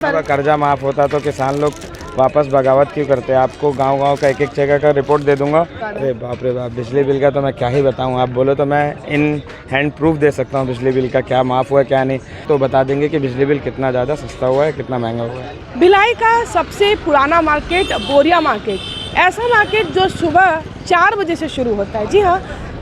का कर्जा माफ़ होता तो किसान लोग वापस बगावत क्यों करते? आपको गांव-गांव का एक जगह का रिपोर्ट दे दूंगा। अरे बाप रे बाप, बिजली बिल का तो मैं क्या ही बताऊं। आप बोलो तो मैं इन हैंड प्रूफ दे सकता हूं बिजली बिल का, क्या माफ़ हुआ क्या नहीं, तो बता देंगे कि बिजली बिल कितना ज़्यादा सस्ता हुआ है, कितना महंगा हुआ है। भिलाई का सबसे पुराना मार्केट बोरिया मार्केट, ऐसा मार्केट जो सुबह 4 बजे से शुरू होता है। जी हाँ,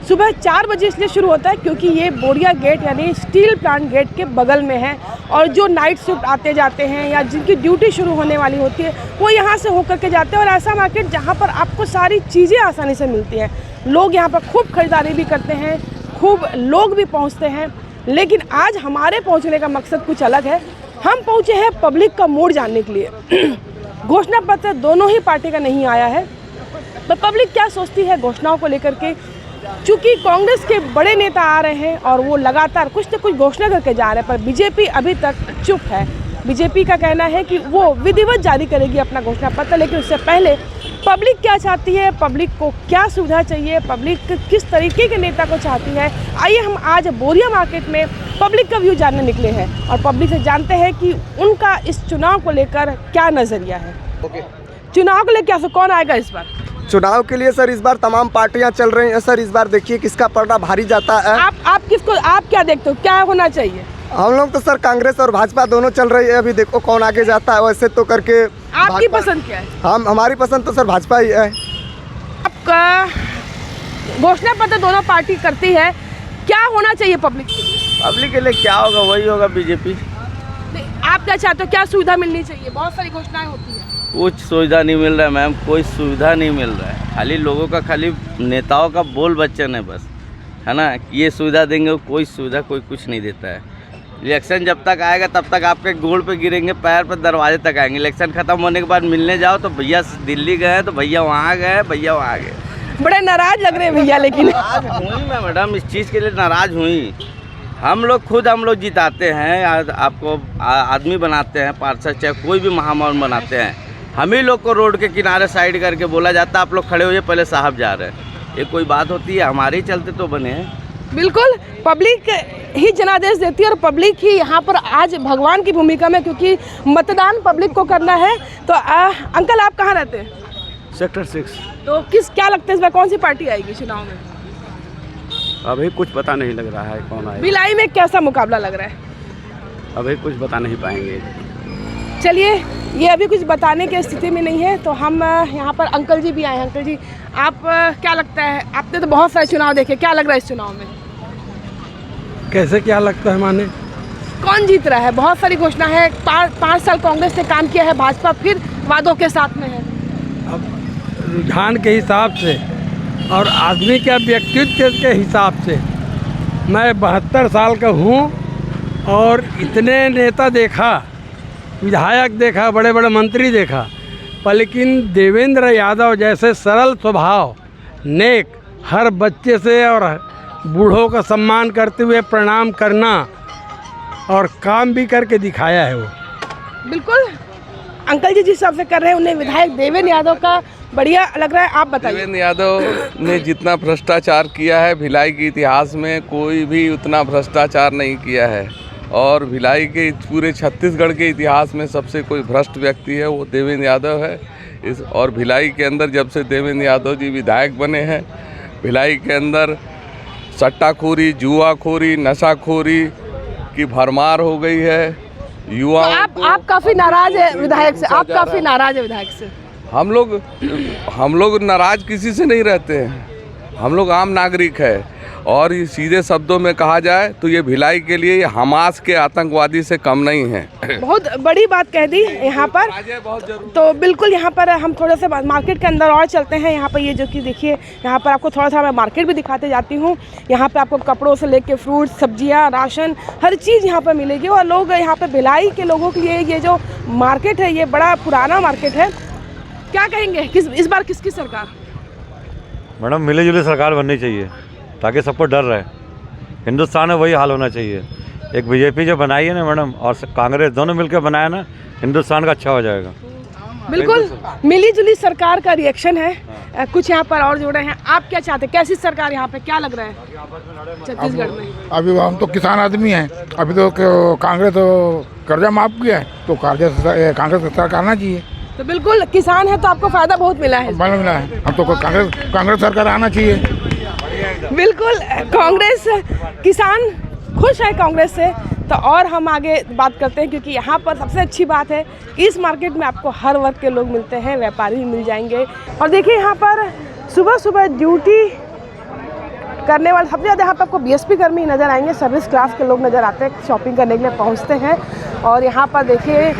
सुबह 4 बजे इसलिए शुरू होता है क्योंकि ये बोरिया गेट यानी स्टील प्लांट गेट के बगल में है, और जो नाइट शिफ्ट आते जाते हैं या जिनकी ड्यूटी शुरू होने वाली होती है वो यहाँ से होकर के जाते हैं। और ऐसा मार्केट जहाँ पर आपको सारी चीज़ें आसानी से मिलती हैं, लोग यहाँ पर खूब खरीदारी भी करते हैं, खूब लोग भी पहुँचते हैं। लेकिन आज हमारे पहुँचने का मकसद कुछ अलग है। हम पहुँचे हैं पब्लिक का मूड जानने के लिए। घोषणा पत्र दोनों ही पार्टी का नहीं आया है, तो पब्लिक क्या सोचती है घोषणाओं को लेकर के। चूँकि कांग्रेस के बड़े नेता आ रहे हैं और वो लगातार कुछ न कुछ घोषणा करके जा रहे हैं, पर बीजेपी अभी तक चुप है। बीजेपी का कहना है कि वो विधिवत जारी करेगी अपना घोषणा पत्र, लेकिन उससे पहले पब्लिक क्या चाहती है, पब्लिक को क्या सुविधा चाहिए, पब्लिक किस तरीके के नेता को चाहती है। आइए हम आज बोरिया मार्केट में पब्लिक का व्यू जानने निकले हैं और पब्लिक से जानते हैं कि उनका इस चुनाव को लेकर क्या नज़रिया है। चुनाव को लेकर कौन आएगा इस बार? चुनाव के लिए सर इस बार तमाम पार्टियां चल रही हैं सर। इस बार देखिए किसका पलड़ा भारी जाता है। आप किसको, आप क्या देखते हो क्या होना चाहिए? हम लोग तो सर कांग्रेस और भाजपा दोनों चल रही है। अभी देखो कौन आगे जाता है। वैसे तो करके आपकी पसंद क्या है? हमारी पसंद तो सर भाजपा ही है। आपका घोषणा पत्र दोनों पार्टी करती है, क्या होना चाहिए पब्लिक के लिए? पब्लिक के लिए क्या होगा, वही होगा बीजेपी। आप क्या चाहते हो, क्या सुविधा मिलनी चाहिए? बहुत सारी घोषणाएं होती है। कुछ सुविधा नहीं मिल रहा है मैम, कोई सुविधा नहीं मिल रहा है। खाली लोगों का, खाली नेताओं का बोल बच्चन है बस, है ना। ये सुविधा देंगे, कोई सुविधा कोई कुछ नहीं देता है। इलेक्शन जब तक आएगा तब तक आपके गोड़ पे गिरेंगे, पैर पे दरवाजे तक आएंगे। इलेक्शन खत्म होने के बाद मिलने जाओ तो भैया दिल्ली गए, तो भैया वहाँ गए, भैया वहाँ गए। बड़े नाराज लग रहे हैं भैया। लेकिन नाराज हुई मैं मैडम, इस चीज़ के लिए नाराज हुई। हम लोग जिताते हैं, आपको आदमी बनाते हैं, पार्षद चाहे कोई भी महामौन बनाते हैं। हम ही लोग को रोड के किनारे साइड करके बोला जाता है आप लोग खड़े होइए, पहले साहब जा रहे हैं। ये कोई बात होती है? हमारे ही चलते तो बने हैं। बिल्कुल, पब्लिक ही जनादेश देती है और पब्लिक ही यहाँ पर आज भगवान की भूमिका में, क्योंकि मतदान पब्लिक को करना है। तो अंकल आप कहाँ रहते हैं? सेक्टर 6। तो क्या लगता है इस बार कौन सी पार्टी आएगी चुनाव में? अभी कुछ पता नहीं लग रहा है कौन आएगा। भिलाई में कैसा मुकाबला लग रहा है? अभी कुछ बता नहीं पाएंगे। चलिए, ये अभी कुछ बताने की स्थिति में नहीं है, तो हम यहाँ पर अंकल जी भी आए हैं। अंकल जी, आप क्या लगता है, आपने तो बहुत सारे चुनाव देखे, क्या लग रहा है इस चुनाव में? कैसे क्या लगता है माने? कौन जीत रहा है? बहुत सारी घोषणा है। 5 साल कांग्रेस ने काम किया है, भाजपा फिर वादों के साथ में है। अब रुझान के हिसाब से और आदमी के व्यक्तित्व के हिसाब से मैं 72 साल का हूँ और इतने नेता देखा, विधायक देखा, बड़े बड़े मंत्री देखा, पर लेकिन देवेंद्र यादव जैसे सरल स्वभाव, नेक, हर बच्चे से और बूढ़ों का सम्मान करते हुए प्रणाम करना और काम भी करके दिखाया है वो। बिल्कुल, अंकल जी जिस हिसाब से कर रहे हैं उन्हें विधायक देवेंद्र यादव का बढ़िया लग रहा है। आप बताइए। देवेंद्र यादव ने जितना भ्रष्टाचार किया है भिलाई के इतिहास में कोई भी उतना भ्रष्टाचार नहीं किया है, और भिलाई के पूरे छत्तीसगढ़ के इतिहास में सबसे कोई भ्रष्ट व्यक्ति है वो देवेंद्र यादव है। और भिलाई के अंदर जब से देवेंद्र यादव जी विधायक बने हैं, भिलाई के अंदर सट्टाखोरी, जुआखोरी, नशाखोरी की भरमार हो गई है। युवाओं तो आप काफ़ी नाराज है विधायक से? आप काफ़ी नाराज है विधायक से? हम लोग नाराज किसी से नहीं रहते हैं। हम लोग आम नागरिक है, और ये सीधे शब्दों में कहा जाए तो ये भिलाई के लिए हमास के आतंकवादी से कम नहीं है। बहुत बड़ी बात कह दी यहाँ पर। तो बिल्कुल यहाँ पर हम थोड़ा सा मार्केट के अंदर और चलते हैं। यहाँ पर ये जो कि देखिए, यहाँ पर आपको थोड़ा सा मैं मार्केट भी दिखाते जाती हूँ। यहाँ पे आपको कपड़ों से लेके फ्रूट, सब्जियाँ, राशन, हर चीज़ यहाँ पर मिलेगी। और लोग यहाँ पे भिलाई के लोगों के लिए ये जो मार्केट है ये बड़ा पुराना मार्केट है। क्या कहेंगे, इस बार किसकी सरकार? मैडम मिली जुली सरकार बननी चाहिए ताकि सबको डर रहे। हिंदुस्तान में वही हाल होना चाहिए। एक बीजेपी जो बनाई है ना मैडम और कांग्रेस, दोनों मिलकर बनाया ना, हिंदुस्तान का अच्छा हो जाएगा। बिल्कुल मिली जुली सरकार का रिएक्शन है। कुछ यहाँ पर और जुड़े हैं। आप क्या चाहते हैं, कैसी सरकार यहाँ पे, क्या लग रहा है छत्तीसगढ़ में? अभी हम तो किसान आदमी हैं, अभी तो कांग्रेस तो कर्जा माफ किया है, तो कांग्रेस की सरकार आना चाहिए। तो बिल्कुल किसान है तो आपको फायदा बहुत मिला है। मिला है, अब तो कांग्रेस सरकार आना चाहिए। बिल्कुल कांग्रेस, किसान खुश है कांग्रेस से। तो और हम आगे बात करते हैं, क्योंकि यहाँ पर सबसे अच्छी बात है कि इस मार्केट में आपको हर वर्ग के लोग मिलते हैं, व्यापारी भी मिल जाएंगे। और देखिए यहाँ पर सुबह सुबह ड्यूटी करने वाले सबसे ज़्यादा यहाँ पर आपको बीएसपी कर्मी नज़र आएंगे, सर्विस क्लास के लोग नज़र आते हैं, शॉपिंग करने के लिए पहुँचते हैं। और यहाँ पर देखिए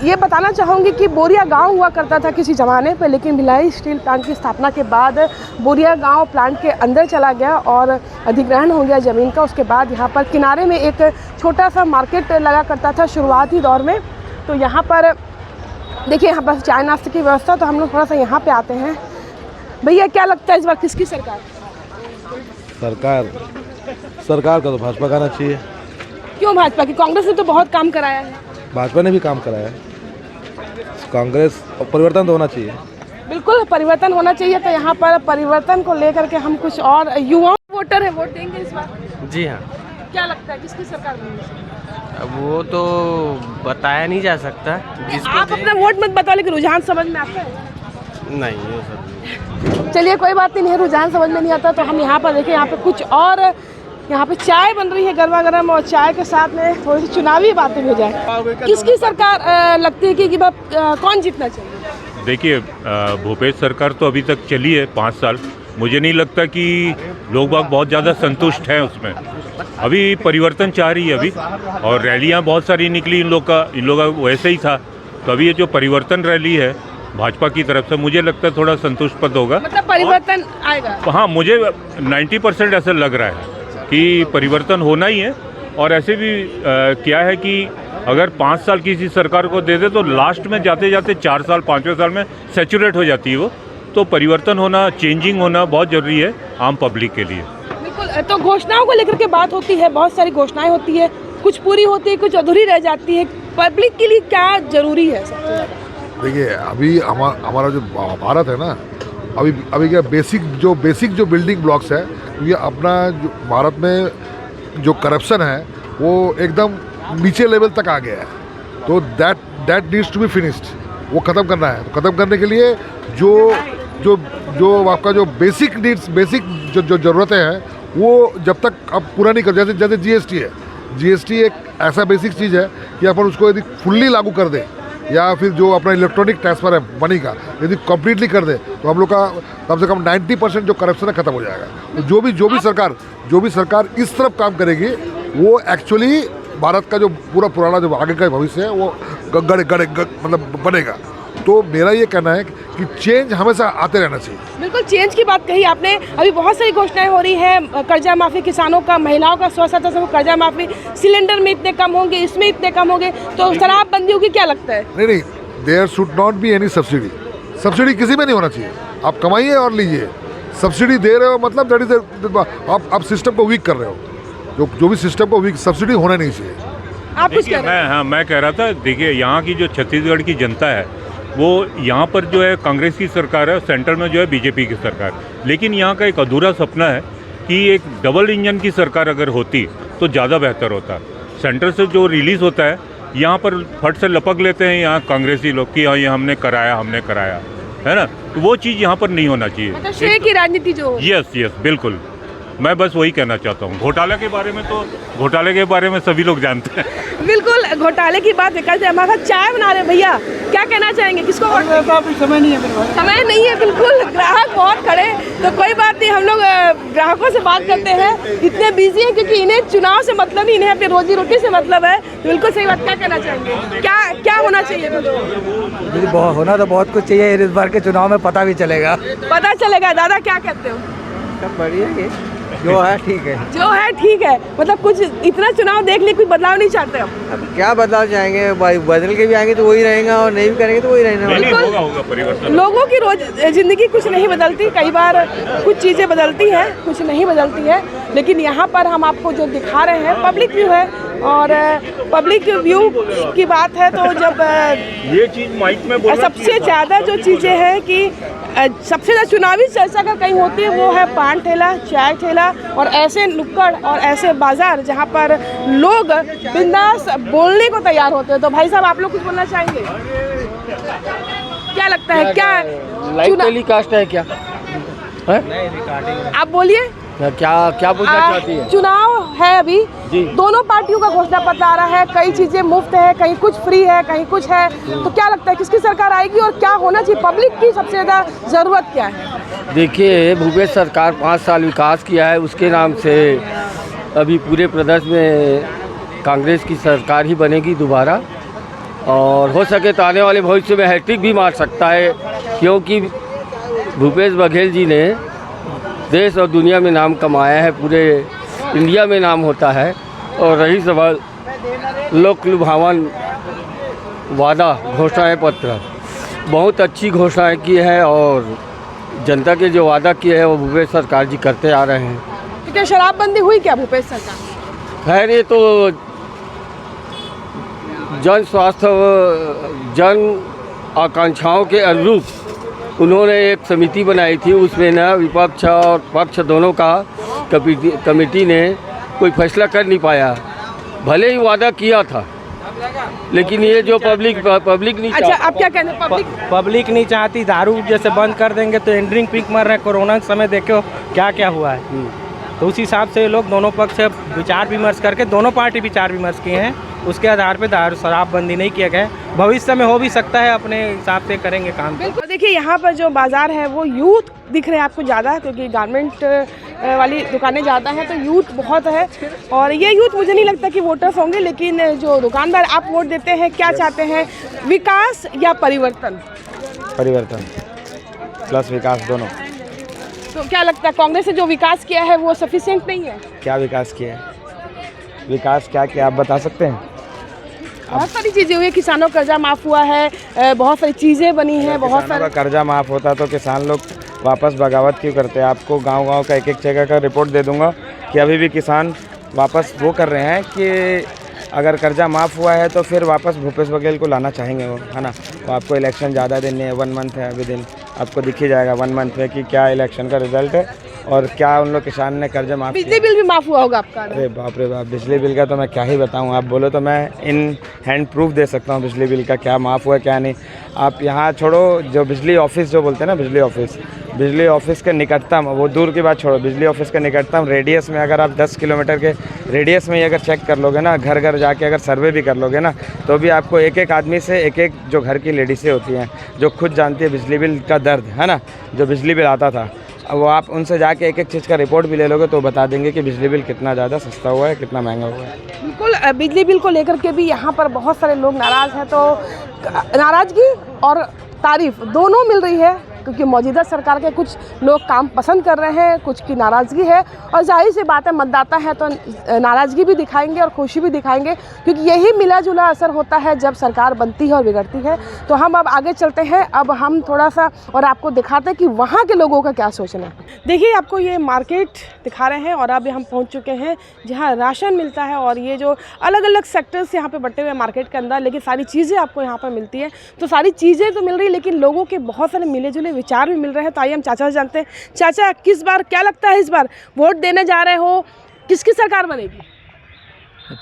ये बताना चाहूँगी कि बोरिया गांव हुआ करता था किसी ज़माने पे, लेकिन भिलाई स्टील प्लांट की स्थापना के बाद बोरिया गांव प्लांट के अंदर चला गया और अधिग्रहण हो गया ज़मीन का। उसके बाद यहाँ पर किनारे में एक छोटा सा मार्केट लगा करता था शुरुआती दौर में। तो यहाँ पर देखिए यहाँ पर चाय नाश्ते की व्यवस्था, तो हम लोग थोड़ा सा यहाँ पर आते हैं। भैया क्या लगता है इस बार किसकी सरकार? सरकार का तो भाजपा का आना चाहिए। क्यों भाजपा की? कांग्रेस ने तो बहुत काम कराया है। भाजपा ने भी काम कराया है, कांग्रेस परिवर्तन तो होना चाहिए। बिल्कुल परिवर्तन होना चाहिए। तो यहाँ पर परिवर्तन को लेकर के हम कुछ और युवा वोटर है, वोट देंगे इस बार? जी हाँ। क्या लगता है किसकी सरकार बनेगी? अब वो तो बताया नहीं जा सकता। आप अपना वोट मत बताओ, लेकिन रुझान समझ में आता है? नहीं वो सब। चलिए कोई बात नहीं, रुझान समझ में नहीं आता। तो हम यहाँ पर देखें, यहाँ पे कुछ और, यहाँ पे चाय बन रही है गर्मा गर्म, और चाय के साथ में थोड़ी सी चुनावी बातें भी हो जाए। किसकी सरकार लगती है कि कौन जीतना चाहिए? देखिए भूपेश सरकार तो अभी तक चली है 5 साल। मुझे नहीं लगता कि लोग बाग बहुत ज़्यादा संतुष्ट हैं उसमें। अभी परिवर्तन चाह रही है अभी, और रैलियां बहुत सारी निकली इन लोग का वैसे ही था। तो अभी ये जो परिवर्तन रैली है भाजपा की तरफ से, मुझे लगता है थोड़ा संतुष्ट पद होगा। मतलब परिवर्तन आएगा? हाँ, मुझे 90% ऐसा लग रहा है कि परिवर्तन होना ही है। और ऐसे भी क्या है कि अगर 5 साल किसी सरकार को दे दे तो लास्ट में जाते जाते 4 साल 5वें साल में सैचुरेट हो जाती है वो। तो परिवर्तन होना, चेंजिंग होना बहुत ज़रूरी है आम पब्लिक के लिए। बिल्कुल। तो घोषणाओं को लेकर के बात होती है, बहुत सारी घोषणाएं होती है, कुछ पूरी होती है, कुछ अधूरी रह जाती है। पब्लिक के लिए क्या जरूरी है सबसे ज़्यादा? देखिए अभी हमारा जो भारत है ना, अभी क्या बेसिक जो बिल्डिंग ब्लॉक्स है, ये अपना जो भारत में जो करप्शन है वो एकदम नीचे लेवल तक आ गया है। तो that needs to be finished, वो ख़त्म करना है। तो ख़त्म करने के लिए जो आपका जो बेसिक नीड्स, बेसिक जो ज़रूरतें हैं, वो जब तक आप पूरा नहीं कर, जैसे जीएसटी है। जीएसटी एक ऐसा बेसिक चीज़ है कि अपन उसको यदि फुल्ली लागू कर दें, या फिर जो अपना इलेक्ट्रॉनिक ट्रांसफ़र है मनी का, यदि कम्प्लीटली कर दे, तो हम लोग का कम से कम 90% जो करप्शन है ख़त्म हो जाएगा। तो जो भी सरकार इस तरफ काम करेगी, वो एक्चुअली भारत का जो पूरा पुराना जो आगे का भविष्य है वो मतलब बनेगा। तो मेरा ये कहना है कि चेंज हमेशा आते रहना चाहिए। बिल्कुल चेंज की बात कही आपने। अभी बहुत सारी घोषणाएं हो रही हैं, कर्जा माफ़ी किसानों का, महिलाओं का 100% कर्जा माफ़ी, सिलेंडर में इतने कम होंगे, इसमें इतने कम होंगे, तो शराबबंदी होगी, क्या लगता है? नहीं, there should not be any subsidy. Subsidy किसी में नहीं होना चाहिए। आप कमाइए और लीजिए। सब्सिडी दे रहे हो मतलब दैट इज आप सिस्टम को वीक कर रहे हो। जो भी सिस्टम को वीक, सब्सिडी होना नहीं चाहिए। आप कुछ कह रहे हैं? मैं कह रहा था, देखिए यहाँ की जो छत्तीसगढ़ की जनता है, वो यहाँ पर जो है कांग्रेस की सरकार है, सेंटर में जो है बीजेपी की सरकार। लेकिन यहाँ का एक अधूरा सपना है कि एक डबल इंजन की सरकार अगर होती तो ज़्यादा बेहतर होता। सेंटर से जो रिलीज़ होता है, यहाँ पर फट से लपक लेते हैं यहाँ कांग्रेसी लोग कि हाँ ये हमने कराया है ना। तो वो चीज़ यहाँ पर नहीं होना चाहिए। मतलब श्रेय की राजनीति जो। यस बिल्कुल, मैं बस वही कहना चाहता हूँ। घोटाले के बारे में सभी लोग जानते हैं। बिल्कुल, घोटाले की बात करते हैं। हमारा चाय बना रहे भैया, क्या कहना चाहेंगे, किसको? समय नहीं है, समय नहीं है। बिल्कुल, ग्राहक बहुत खड़े, तो कोई बात नहीं, हम लोग ग्राहकों से बात करते हैं। इतने बिजी हैं क्योंकि इन्हें चुनाव से मतलब ही, इन्हें अपनी रोजी रोटी से मतलब है। बिल्कुल सही बात। क्या कहना चाहेंगे, क्या होना चाहिए? होना तो बहुत कुछ चाहिए। इस बार के चुनाव में पता भी चलेगा। दादा क्या कहते हो? सब बढ़िया है, जो है ठीक है। मतलब कुछ इतना चुनाव देख लिए, कुछ बदलाव नहीं चाहते हो? अब क्या बदलाव चाहेंगे, बदल के भी आएंगे तो वही रहेगा, और नहीं भी करेंगे तो वही रहेगा। होगा परिवर्तन। लोगों की रोज जिंदगी कुछ नहीं बदलती, कई बार कुछ चीज़ें बदलती हैं, कुछ नहीं बदलती है। लेकिन यहाँ पर हम आपको जो दिखा रहे हैं पब्लिक व्यू है, और पब्लिक व्यू की बात है तो जब ये चीज़ माइक में बोलना सबसे ज़्यादा जो चीज़ें हैं कि सबसे ज़्यादा चुनावी चर्चा का कहीं होती है वो है पान ठेला, चाय ठेला और ऐसे नुक्कड़ और ऐसे बाजार जहाँ पर लोग बिंदास बोलने को तैयार होते हैं। तो भाई साहब आप लोग कुछ बोलना चाहेंगे? क्या लगता है क्या लाइव टेलीकास्ट है क्या आप बोलिए क्या बोलना चाहती है? चुनाव है अभी, दोनों पार्टियों का घोषणा पत्र आ रहा है, कई चीजें मुफ्त है, कहीं कुछ फ्री है, कहीं कुछ है, तो क्या लगता है किसकी सरकार आएगी और क्या होना चाहिए? पब्लिक की सबसे ज़्यादा ज़रूरत क्या है? देखिए, भूपेश सरकार 5 साल विकास किया है, उसके नाम से अभी पूरे प्रदेश में कांग्रेस की सरकार ही बनेगी दोबारा, और हो सके तो आने वाले भविष्य में हैट्रिक भी मार सकता है, क्योंकि भूपेश बघेल जी ने देश और दुनिया में नाम कमाया है, पूरे इंडिया में नाम होता है। और रही सवाल लोक लुभावन वादा घोषणाएं पत्र, बहुत अच्छी घोषणाएं की है और जनता के जो वादा किए हैं वो भूपेश सरकार जी करते आ रहे हैं। तो क्या शराबबंदी हुई क्या भूपेश सरकार? खैर ये तो जन स्वास्थ्य जन आकांक्षाओं के अनुरूप उन्होंने एक समिति बनाई थी, उसमें न विपक्ष और पक्ष दोनों का कमेटी ने कोई फैसला कर नहीं पाया। भले ही वादा किया था, लेकिन ये जो पब्लिक नहीं अच्छा, आप क्या कहते हैं? पब्लिक नहीं चाहती, दारू जैसे बंद कर देंगे तो एंड्रिंग पिक मर रहे हैं। कोरोना के समय देखो क्या क्या हुआ है, तो उस हिसाब से लोग दोनों पक्ष विचार विमर्श करके दोनों पार्टी विचार विमर्श किए हैं, उसके आधार पे दारू शराबबंदी नहीं किया गया। भविष्य में हो भी सकता है, अपने हिसाब से करेंगे काम। बिल्कुल, देखिए यहाँ पर जो बाज़ार है वो यूथ दिख रहे हैं आपको ज़्यादा, क्योंकि गारमेंट वाली दुकानें ज़्यादा हैं तो यूथ बहुत है, और ये यूथ मुझे नहीं लगता कि वोटर्स होंगे, लेकिन जो दुकानदार आप वोट देते हैं क्या चाहते हैं, विकास या परिवर्तन? परिवर्तन प्लस विकास दोनों। तो क्या लगता है कांग्रेस ने जो विकास किया है वो सफिशिएंट नहीं है? क्या विकास किया है? विकास क्या किया आप बता सकते हैं? बहुत सारी चीज़ें हुई, किसानों का कर्जा माफ़ हुआ है, बहुत सारी चीज़ें बनी हैं, बहुत सारा कर्जा माफ़ होता तो किसान लोग वापस बगावत क्यों करते? आपको गांव-गांव का एक जगह का रिपोर्ट दे दूंगा कि अभी भी किसान वापस वो कर रहे हैं कि अगर कर्जा माफ़ हुआ है तो फिर वापस भूपेश बघेल को लाना चाहेंगे वो, है ना। वो आपको इलेक्शन ज़्यादा दिन नहीं है, 1 मंथ है अभी दिन, आपको दिख ही जाएगा 1 मंथ में कि क्या इलेक्शन का रिजल्ट है और क्या उन लोग किसान ने कर्जा माफ़। बिजली बिल भी माफ़ हुआ होगा आपका? अरे बाप रे बाप, बिजली बिल का तो मैं क्या ही बताऊं, आप बोलो तो मैं इन हैंड प्रूफ दे सकता हूं बिजली बिल का क्या माफ़ हुआ क्या नहीं। आप यहाँ छोड़ो, जो बिजली ऑफिस जो बोलते हैं ना, बिजली ऑफिस के निकटतम, वो दूर की बात छोड़ो, बिजली ऑफिस के निकटतम रेडियस में अगर आप 10 किलोमीटर के रेडियस में ही अगर चेक कर लोगे ना, घर घर जाके अगर सर्वे भी कर लोगे ना, तो भी आपको एक एक आदमी से एक जो घर की लेडीसें होती हैं जो खुद जानती है बिजली बिल का दर्द, है ना, जो बिजली बिल आता था, वो आप उनसे जाके एक चीज़ का रिपोर्ट भी ले लोगे तो बता देंगे कि बिजली बिल कितना ज़्यादा सस्ता हुआ है, कितना महंगा हुआ है। बिल्कुल, बिजली बिल को लेकर के भी यहाँ पर बहुत सारे लोग नाराज़ हैं, तो नाराज़गी और तारीफ दोनों मिल रही है, क्योंकि मौजूदा सरकार के कुछ लोग काम पसंद कर रहे हैं, कुछ की नाराज़गी है, और जाहिर सी बात है मतदाता है तो नाराज़गी भी दिखाएंगे और खुशी भी दिखाएंगे, क्योंकि यही मिला जुला असर होता है जब सरकार बनती है और बिगड़ती है। तो हम अब आगे चलते हैं, अब हम थोड़ा सा और आपको दिखाते हैं कि वहाँ के लोगों का क्या सोचना है। देखिए, आपको ये मार्केट दिखा रहे हैं और अब हम पहुँच चुके हैं जहाँ राशन मिलता है, और ये जो अलग अलग सेक्टर्स यहाँ पर बटे हुए मार्केट के अंदर, लेकिन सारी चीज़ें आपको यहाँ पर मिलती है। तो सारी चीज़ें तो मिल रही, लेकिन लोगों के बहुत सारे मिले जुले विचार भी मिल रहे हैं। तो आइए हम चाचा से जानते हैं। चाचा, किस बार क्या लगता है, इस बार वोट देने जा रहे हो, किसकी सरकार बनेगी?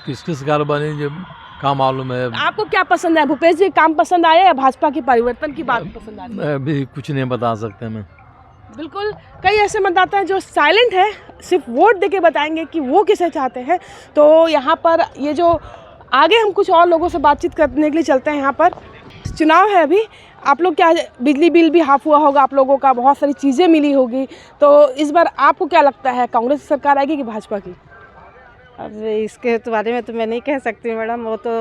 किसकी सरकार बनेगी जब काम मालूम है। आपको क्या पसंद है, भूपेश जी काम पसंद आया या भाजपा की परिवर्तन की बात पसंद आ रही है? अभी कुछ नहीं बता सकते मैं। बिल्कुल, कई ऐसे मतदाता हैं जो साइलेंट है, सिर्फ वोट देके बताएंगे कि वो किसे चाहते हैं। तो यहाँ पर ये जो आगे हम कुछ और लोगों से बातचीत करने के लिए चलते हैं। यहाँ पर चुनाव है अभी, आप लोग क्या, बिजली बिल भी हाफ हुआ होगा आप लोगों का, बहुत सारी चीज़ें मिली होगी, तो इस बार आपको क्या लगता है, कांग्रेस सरकार आएगी कि भाजपा की? अब इसके बारे में तो मैं नहीं कह सकती मैडम, वो तो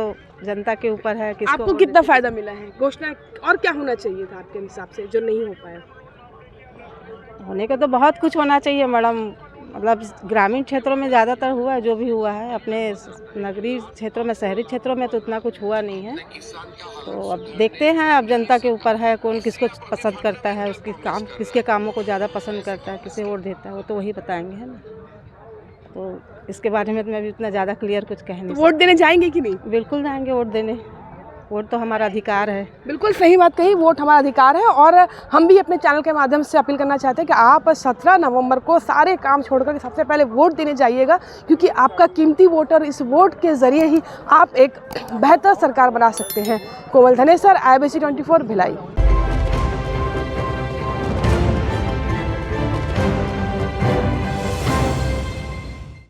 जनता के ऊपर है। आपको कितना फ़ायदा मिला है, घोषणा और क्या होना चाहिए था आपके हिसाब से जो नहीं हो पाया? होने का तो बहुत कुछ होना चाहिए मैडम, मतलब ग्रामीण क्षेत्रों में ज़्यादातर हुआ है जो भी हुआ है, अपने नगरीय क्षेत्रों में, शहरी क्षेत्रों में तो उतना कुछ हुआ नहीं है। तो अब देखते हैं, अब जनता के ऊपर है, कौन किसको पसंद करता है, उसकी काम किसके कामों को ज़्यादा पसंद करता है, किसे वोट देता है, वो तो वही बताएंगे, है ना। तो इसके बारे में तो मैं भी उतना ज़्यादा क्लियर कुछ कह नहीं वोट देने जाएंगे कि नहीं? बिल्कुल जाएंगे वोट देने, वोट तो हमारा अधिकार है। बिल्कुल सही बात कही, वोट हमारा अधिकार है। और हम भी अपने चैनल के माध्यम से अपील करना चाहते हैं कि आप 17 नवंबर को सारे काम छोड़कर सबसे पहले वोट देने जाइएगा, क्योंकि आपका कीमती वोट और इस वोट के ज़रिए ही आप एक बेहतर सरकार बना सकते हैं। कोमल धनेसर, IBC 24 भिलाई।